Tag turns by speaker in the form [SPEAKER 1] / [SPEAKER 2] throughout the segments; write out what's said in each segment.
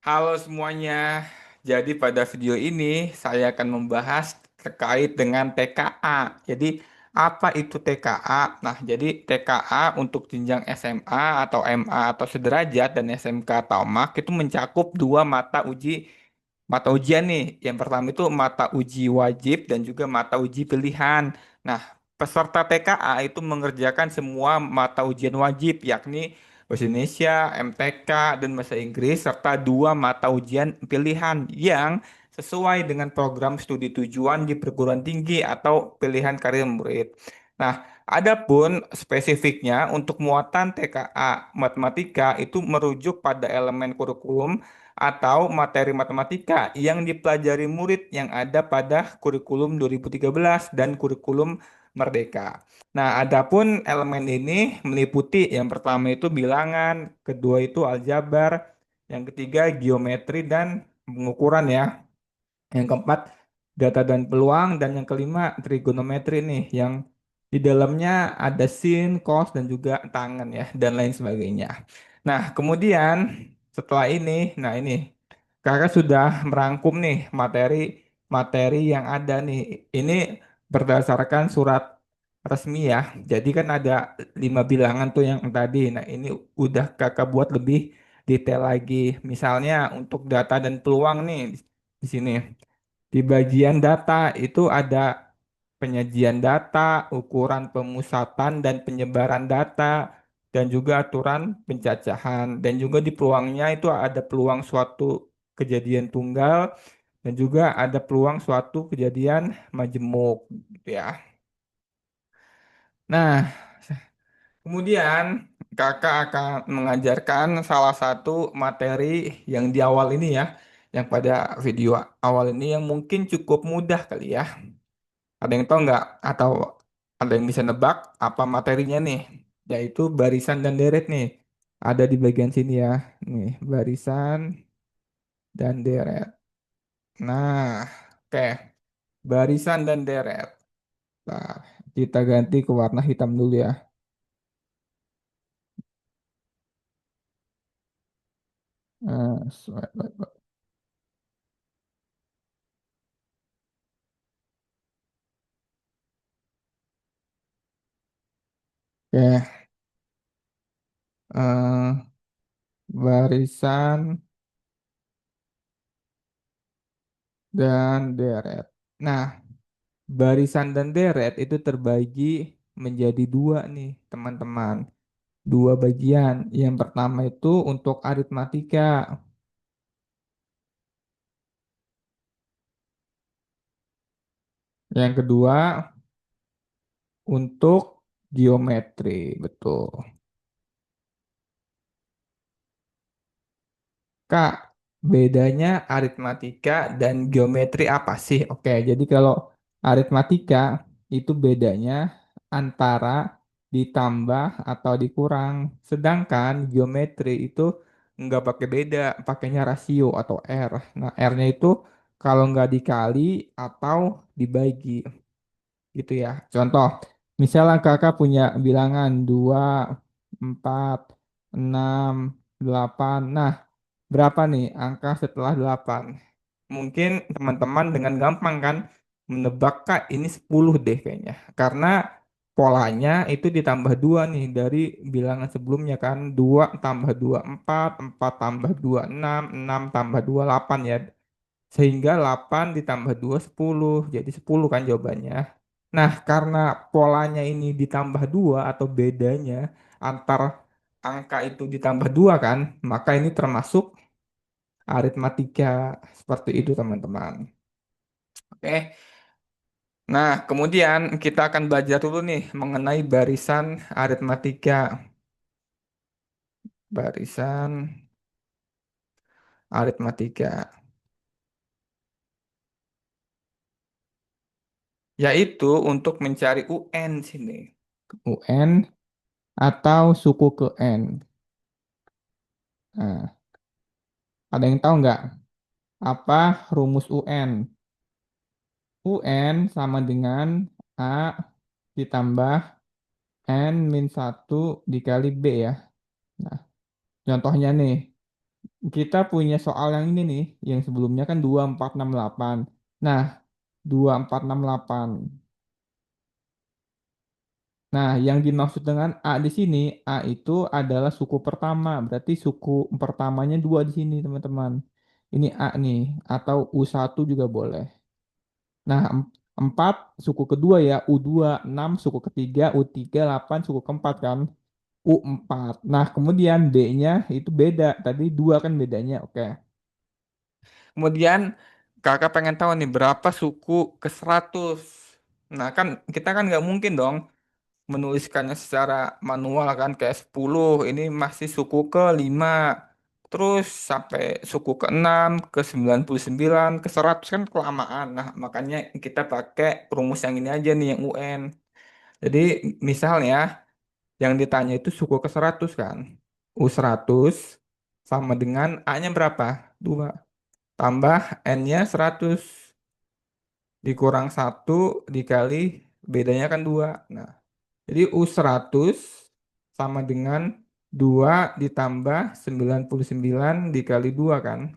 [SPEAKER 1] Halo semuanya. Jadi pada video ini saya akan membahas terkait dengan TKA. Jadi apa itu TKA? Nah, jadi TKA untuk jenjang SMA atau MA atau sederajat dan SMK atau MAK itu mencakup dua mata ujian nih. Yang pertama itu mata uji wajib dan juga mata uji pilihan. Nah, peserta TKA itu mengerjakan semua mata ujian wajib yakni Bahasa Indonesia, MTK, dan Bahasa Inggris, serta dua mata ujian pilihan yang sesuai dengan program studi tujuan di perguruan tinggi atau pilihan karir murid. Nah, adapun spesifiknya untuk muatan TKA matematika itu merujuk pada elemen kurikulum atau materi matematika yang dipelajari murid yang ada pada kurikulum 2013 dan kurikulum Merdeka. Nah, adapun elemen ini meliputi yang pertama itu bilangan, kedua itu aljabar, yang ketiga geometri dan pengukuran ya. Yang keempat data dan peluang dan yang kelima trigonometri nih yang di dalamnya ada sin, cos dan juga tangen ya dan lain sebagainya. Nah, kemudian setelah ini, nah ini kakak sudah merangkum nih materi yang ada nih. Ini berdasarkan surat resmi ya. Jadi kan ada 5 bilangan tuh yang tadi. Nah, ini udah kakak buat lebih detail lagi. Misalnya untuk data dan peluang nih di sini. Di bagian data itu ada penyajian data, ukuran pemusatan dan penyebaran data, dan juga aturan pencacahan. Dan juga di peluangnya itu ada peluang suatu kejadian tunggal dan juga ada peluang suatu kejadian majemuk gitu ya. Nah, kemudian kakak akan mengajarkan salah satu materi yang di awal ini ya, yang pada video awal ini yang mungkin cukup mudah kali ya. Ada yang tahu nggak? Atau ada yang bisa nebak apa materinya nih? Yaitu barisan dan deret nih. Ada di bagian sini ya. Nih, barisan dan deret. Nah, oke. Barisan dan deret. Nah, kita ganti ke warna hitam dulu ya. Swipe, swipe, swipe. Oke, eh, barisan dan deret. Nah, barisan dan deret itu terbagi menjadi dua nih, teman-teman. Dua bagian. Yang pertama itu untuk aritmatika. Yang kedua untuk geometri. Betul. Kak, bedanya aritmatika dan geometri apa sih? Oke, jadi kalau aritmatika itu bedanya antara ditambah atau dikurang. Sedangkan geometri itu nggak pakai beda, pakainya rasio atau R. Nah, R-nya itu kalau nggak dikali atau dibagi gitu ya. Contoh, misalnya kakak punya bilangan 2, 4, 6, 8. Nah, berapa nih angka setelah 8? Mungkin teman-teman dengan gampang kan menebak kak ini 10 deh kayaknya. Karena polanya itu ditambah 2 nih dari bilangan sebelumnya kan. 2 tambah 2 4, 4 tambah 2 6 tambah 2 8 ya. Sehingga 8 ditambah 2 10. Jadi 10 kan jawabannya. Nah, karena polanya ini ditambah 2 atau bedanya antar angka itu ditambah 2 kan, maka ini termasuk aritmatika seperti itu teman-teman. Oke. Nah, kemudian kita akan belajar dulu nih mengenai barisan aritmatika. Barisan aritmatika. Yaitu untuk mencari UN sini. UN atau suku ke N. Nah, ada yang tahu nggak apa rumus UN? UN sama dengan A ditambah N min 1 dikali B ya. Nah, contohnya nih, kita punya soal yang ini nih, yang sebelumnya kan 2468. Nah, 2468. Nah, yang dimaksud dengan A di sini, A itu adalah suku pertama. Berarti suku pertamanya dua di sini, teman-teman. Ini A nih, atau U1 juga boleh. Nah, 4 suku kedua ya, U2, 6 suku ketiga, U3, 8 suku keempat kan. U4. Nah, kemudian D-nya itu beda. Tadi dua kan bedanya. Oke. Kemudian kakak pengen tahu nih berapa suku ke 100. Nah, kan kita kan nggak mungkin dong menuliskannya secara manual kan kayak 10 ini masih suku ke 5 terus sampai suku ke 6 ke 99 ke 100 kan kelamaan. Nah, makanya kita pakai rumus yang ini aja nih yang UN. Jadi misalnya yang ditanya itu suku ke 100 kan. U100 sama dengan A-nya berapa? 2 tambah N-nya 100 dikurang 1 dikali bedanya kan 2. Nah, jadi U100 sama dengan 2 ditambah 99 dikali 2 kan.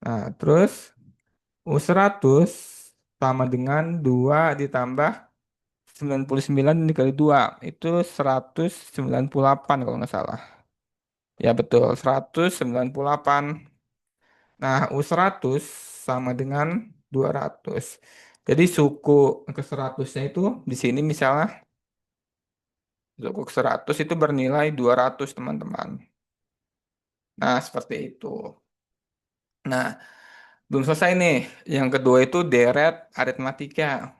[SPEAKER 1] Nah, terus U100 sama dengan 2 ditambah 99 dikali 2. Itu 198 kalau nggak salah. Ya betul, 198. Nah, U100 sama dengan 200. Jadi suku ke 100-nya itu di sini misalnya suku ke 100 itu bernilai 200 teman-teman. Nah, seperti itu. Nah, belum selesai nih. Yang kedua itu deret aritmatika.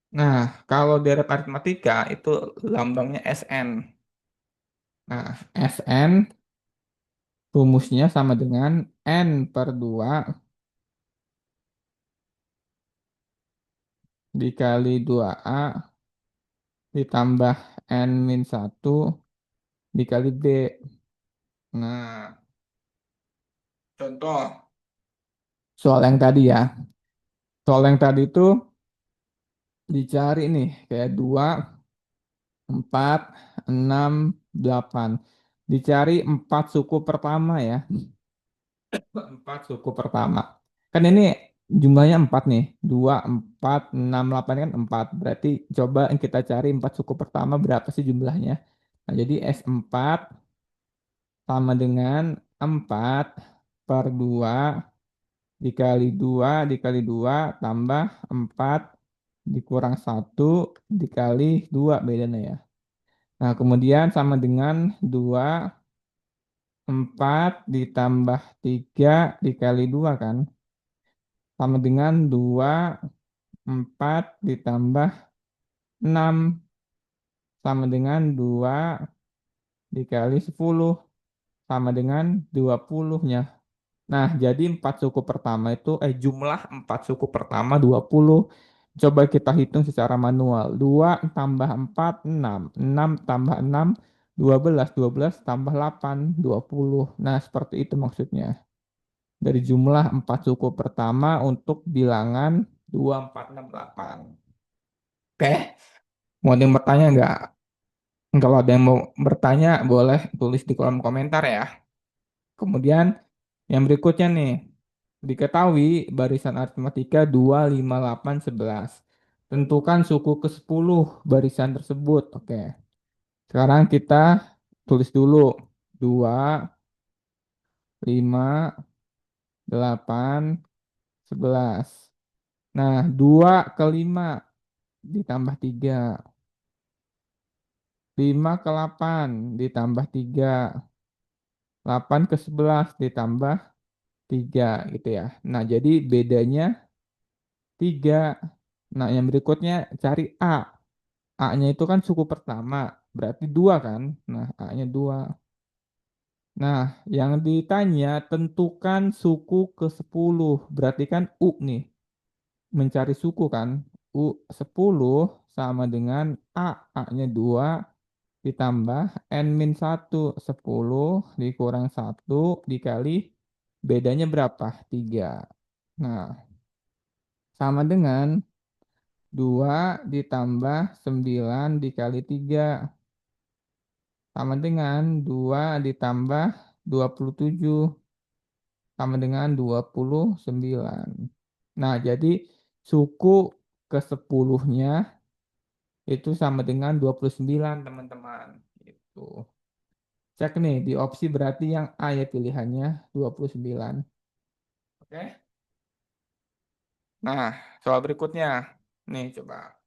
[SPEAKER 1] Nah, kalau deret aritmatika itu lambangnya SN. Nah, SN rumusnya sama dengan N per 2 dikali 2A ditambah N min 1 dikali B. Nah, contoh soal yang tadi ya. Soal yang tadi itu dicari nih kayak 2, 4, 6, 8. Dicari 4 suku pertama ya. 4 suku pertama. Kan ini jumlahnya 4 nih. 2, 4, 6, 8 kan 4. Berarti coba kita cari 4 suku pertama berapa sih jumlahnya. Nah, jadi S4 sama dengan 4 per 2 dikali 2 dikali 2 tambah 4 dikurang 1 dikali 2 bedanya ya. Nah, kemudian sama dengan 2 4 ditambah 3 dikali 2 kan. Sama dengan 2 4 ditambah 6 sama dengan 2 dikali 10 sama dengan 20-nya. Nah, jadi 4 suku pertama itu, jumlah 4 suku pertama 20. Coba kita hitung secara manual. 2 tambah 4, 6. 6 tambah 6, 12. 12 tambah 8, 20. Nah, seperti itu maksudnya. Dari jumlah 4 suku pertama untuk bilangan 2, 4, 6, 8. Oke, mau ada yang bertanya nggak? Kalau ada yang mau bertanya, boleh tulis di kolom komentar ya. Kemudian yang berikutnya nih, diketahui barisan aritmatika 2, 5, 8, 11. Tentukan suku ke-10 barisan tersebut. Oke, sekarang kita tulis dulu 2, 5, 8, 11. Nah, 2 ke 5 ditambah 3. 5 ke 8 ditambah 3. 8 ke 11 ditambah 3 gitu ya. Nah, jadi bedanya 3. Nah, yang berikutnya cari A. A-nya itu kan suku pertama, berarti 2 kan? Nah, A-nya 2. Nah, yang ditanya tentukan suku ke-10. Berarti kan U nih, mencari suku kan? U 10 sama dengan A. A-nya 2 ditambah N min 1. 10 dikurang 1 dikali bedanya berapa? 3. Nah, sama dengan 2 ditambah 9 dikali 3 sama dengan 2 ditambah 27 sama dengan 29. Nah, jadi suku ke-10-nya itu sama dengan 29, teman-teman. Itu. Cek nih, di opsi berarti yang A ya pilihannya 29. Oke. Nah, soal berikutnya. Nih, coba.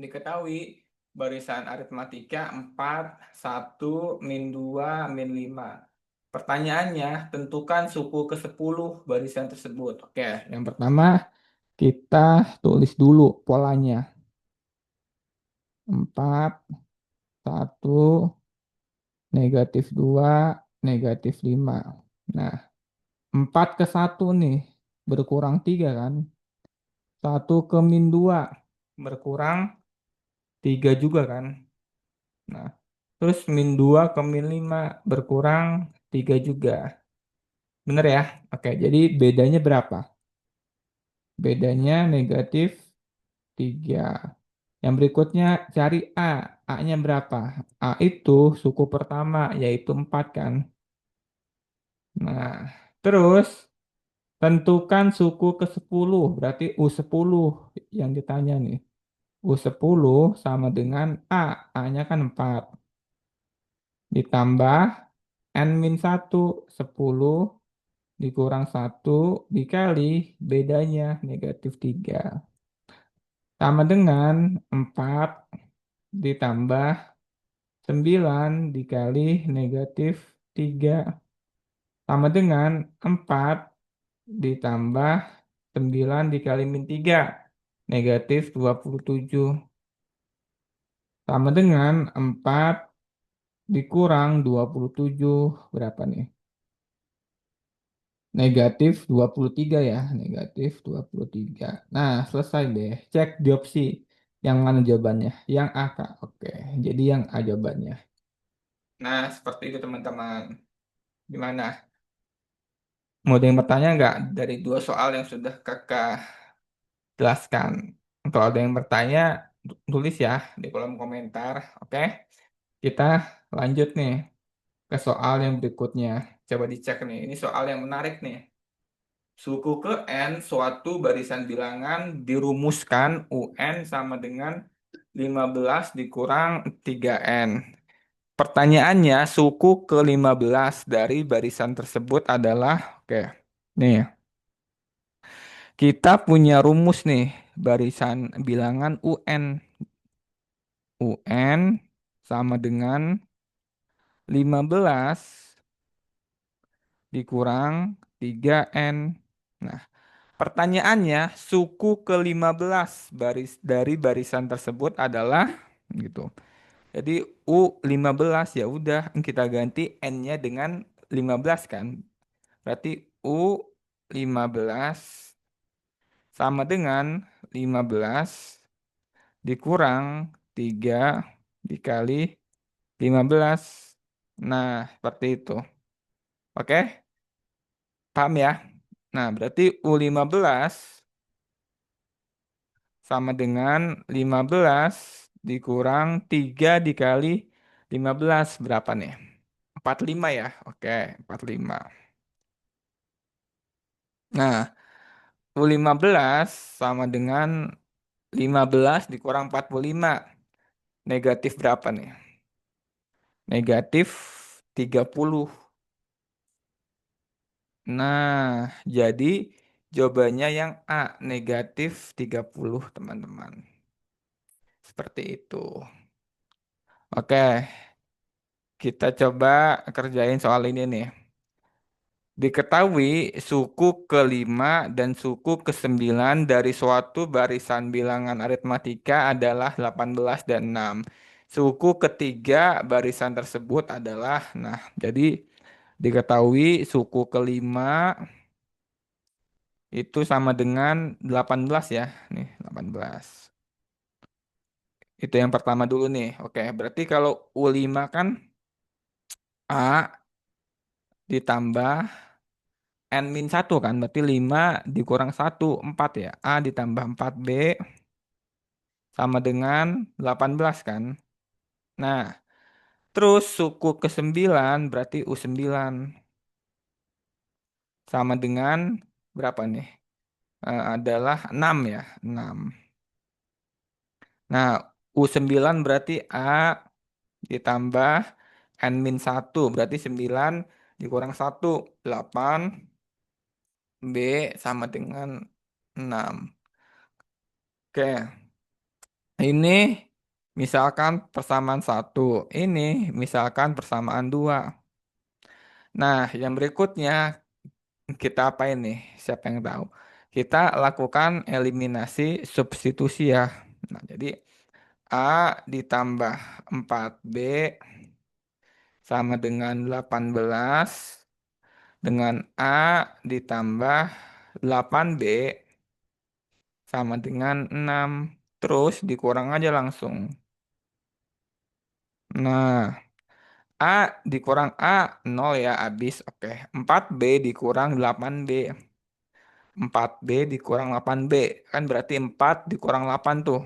[SPEAKER 1] Diketahui barisan aritmatika 4, 1, min 2, min 5. Pertanyaannya, tentukan suku ke-10 barisan tersebut. Oke, yang pertama kita tulis dulu polanya. 4, 1, negatif 2, negatif 5. Nah, 4 ke 1 nih, berkurang 3 kan? 1 ke min 2, berkurang 3 juga kan? Nah, terus min 2 ke min 5 berkurang 3 juga. Bener ya? Oke, jadi bedanya berapa? Bedanya negatif 3. Yang berikutnya cari A. A-nya berapa? A itu suku pertama, yaitu 4 kan? Nah, terus tentukan suku ke-10, berarti U10 yang ditanya nih. U10 sama dengan A. A-nya kan 4. Ditambah N-1, 10 dikurang 1 dikali bedanya negatif 3. Sama dengan 4 ditambah 9 dikali negatif 3. Sama dengan 4 ditambah 9 dikali min 3. Negatif 27. Sama dengan 4 dikurang 27. Berapa nih? Negatif 23 ya, negatif 23. Nah, selesai deh. Cek di opsi. Yang mana jawabannya? Yang A, Kak. Oke, jadi yang A jawabannya. Nah, seperti itu teman-teman. Gimana? Mau ada yang bertanya nggak dari dua soal yang sudah Kakak jelaskan? Kalau ada yang bertanya, tulis ya di kolom komentar. Oke, kita lanjut nih ke soal yang berikutnya. Coba dicek nih. Ini soal yang menarik nih. Suku ke N suatu barisan bilangan dirumuskan UN sama dengan 15 dikurang 3N. Pertanyaannya, suku ke-15 dari barisan tersebut adalah, oke, nih, kita punya rumus nih, barisan bilangan UN. UN sama dengan 15 dikurang 3N. Nah, pertanyaannya, suku ke-15 dari barisan tersebut adalah gitu. Jadi U15 ya udah kita ganti N-nya dengan 15 kan. Berarti U15 sama dengan 15 dikurang 3 dikali 15. Nah, seperti itu. Oke, paham ya? Nah, berarti U15 sama dengan 15 dikurang 3 dikali 15 berapa nih? 45 ya? Oke, 45. Nah, U15 sama dengan 15 dikurang 45. Negatif berapa nih? Negatif 30. Nah, jadi jawabannya yang A, negatif 30, teman-teman. Seperti itu. Oke, kita coba kerjain soal ini nih. Diketahui suku kelima dan suku kesembilan dari suatu barisan bilangan aritmatika adalah 18 dan 6. Suku ketiga barisan tersebut adalah, nah, jadi diketahui suku kelima itu sama dengan 18 ya. Nih, 18. Itu yang pertama dulu nih. Oke, berarti kalau U5 kan A ditambah N-1 kan, berarti 5 dikurang 1, 4 ya. A ditambah 4B sama dengan 18 kan. Nah, terus suku ke-9 berarti U9 sama dengan berapa nih? Adalah 6 ya, 6. Nah, U9 berarti A ditambah N-1 berarti 9 dikurang 1, 8. B sama dengan 6. Oke, ini misalkan persamaan 1. Ini misalkan persamaan 2. Nah, yang berikutnya kita apa ini? Siapa yang tahu? Kita lakukan eliminasi substitusi ya. Nah, jadi A ditambah 4B sama dengan 18 dengan A ditambah 8B sama dengan 6. Terus dikurang aja langsung. Nah, A dikurang A 0 ya habis. Oke, 4B dikurang 8B. 4B dikurang 8B. Kan berarti 4 dikurang 8 tuh.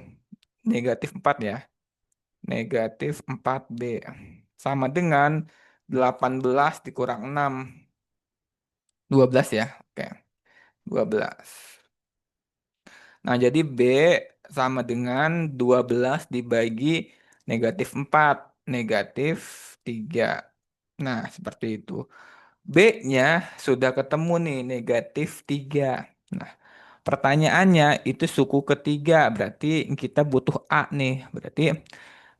[SPEAKER 1] Negatif 4 ya. Negatif 4B. Sama dengan 18 dikurang 6. 12 ya. Oke, 12. Nah, jadi B sama dengan 12 dibagi negatif 4, negatif 3. Nah, seperti itu. B-nya sudah ketemu nih, negatif 3. Nah, pertanyaannya itu suku ketiga, berarti kita butuh A nih. Berarti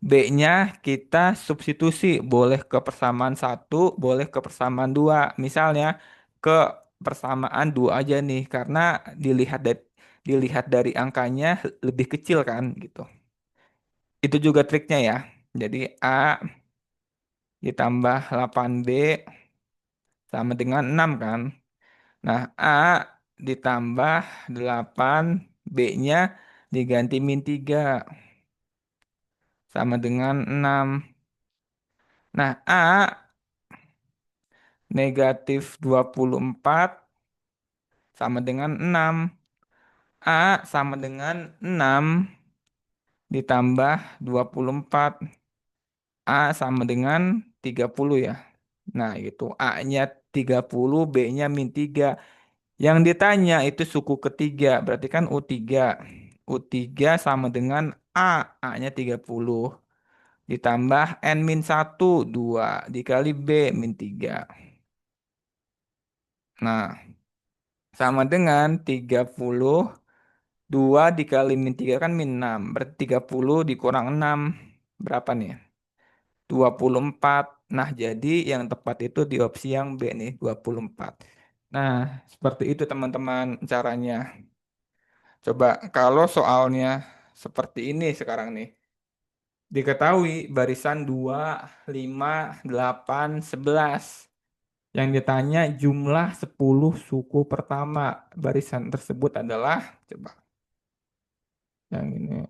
[SPEAKER 1] B-nya kita substitusi, boleh ke persamaan 1, boleh ke persamaan 2. Misalnya ke persamaan 2 aja nih, karena dilihat dari angkanya lebih kecil kan gitu. Itu juga triknya ya. Jadi A ditambah 8B sama dengan 6 kan. Nah, A ditambah 8, B-nya diganti min 3 sama dengan 6. Nah, A negatif 24 sama dengan 6. A sama dengan 6 ditambah 24. A sama dengan 30 ya. Nah, itu A-nya 30, B-nya min 3. Yang ditanya itu suku ketiga, berarti kan U3. U3 sama dengan A, A-nya 30. Ditambah N-1, 2. Dikali B, min 3. Nah, sama dengan 32 dikali min 3 kan min 6. Berarti 30 dikurang 6. Berapa nih? 24. Nah, jadi yang tepat itu di opsi yang B nih, 24. Nah, seperti itu teman-teman caranya. Coba kalau soalnya seperti ini sekarang nih. Diketahui barisan 2, 5, 8, 11. Yang ditanya jumlah 10 suku pertama. Barisan tersebut adalah, coba yang ini.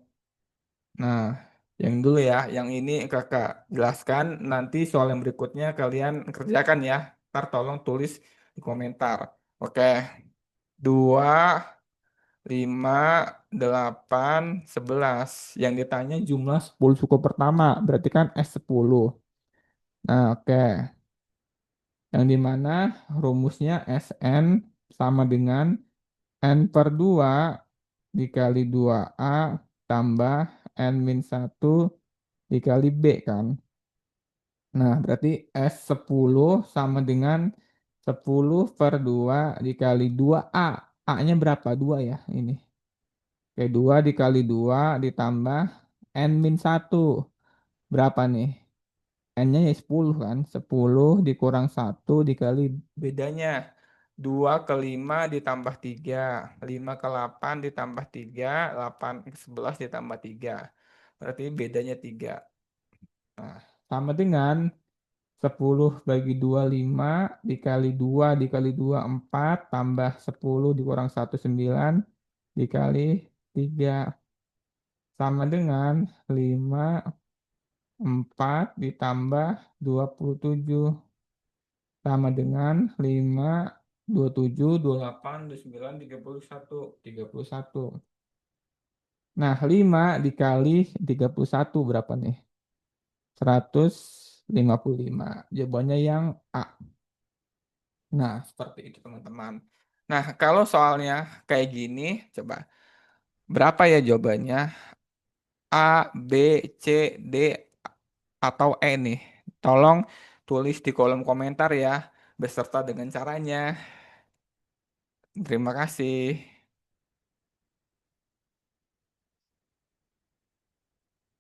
[SPEAKER 1] Nah, yang dulu ya, yang ini kakak jelaskan. Nanti soal yang berikutnya kalian kerjakan ya. Ntar tolong tulis di komentar. Oke, 2, 5, 8, 11. Yang ditanya jumlah 10 suku pertama. Berarti kan S10. Nah, oke. Yang dimana rumusnya Sn sama dengan N per 2 dikali 2A tambah N-1 dikali B kan. Nah, berarti S10 sama dengan 10 per 2 dikali 2A. A-nya berapa? 2 ya ini. Oke, 2 dikali 2 ditambah N-1. Berapa nih? N-nya ya 10 kan. 10 dikurang 1 dikali bedanya. 2 ke 5 ditambah 3. 5 ke 8 ditambah 3. 8 ke 11 ditambah 3. Berarti bedanya 3. Nah, sama dengan 10 bagi 2 5 dikali 2 dikali 2 4 tambah 10 dikurang 1 9 dikali 3 sama dengan 5 4 ditambah 27 sama dengan 5 27, 28, 29, 31. 31. Nah, 5 dikali 31 berapa nih? 155. Jawabannya yang A. Nah, seperti itu teman-teman. Nah, kalau soalnya kayak gini, coba. Berapa ya jawabannya? A, B, C, D, atau E nih? Tolong tulis di kolom komentar ya, beserta dengan caranya. Terima kasih.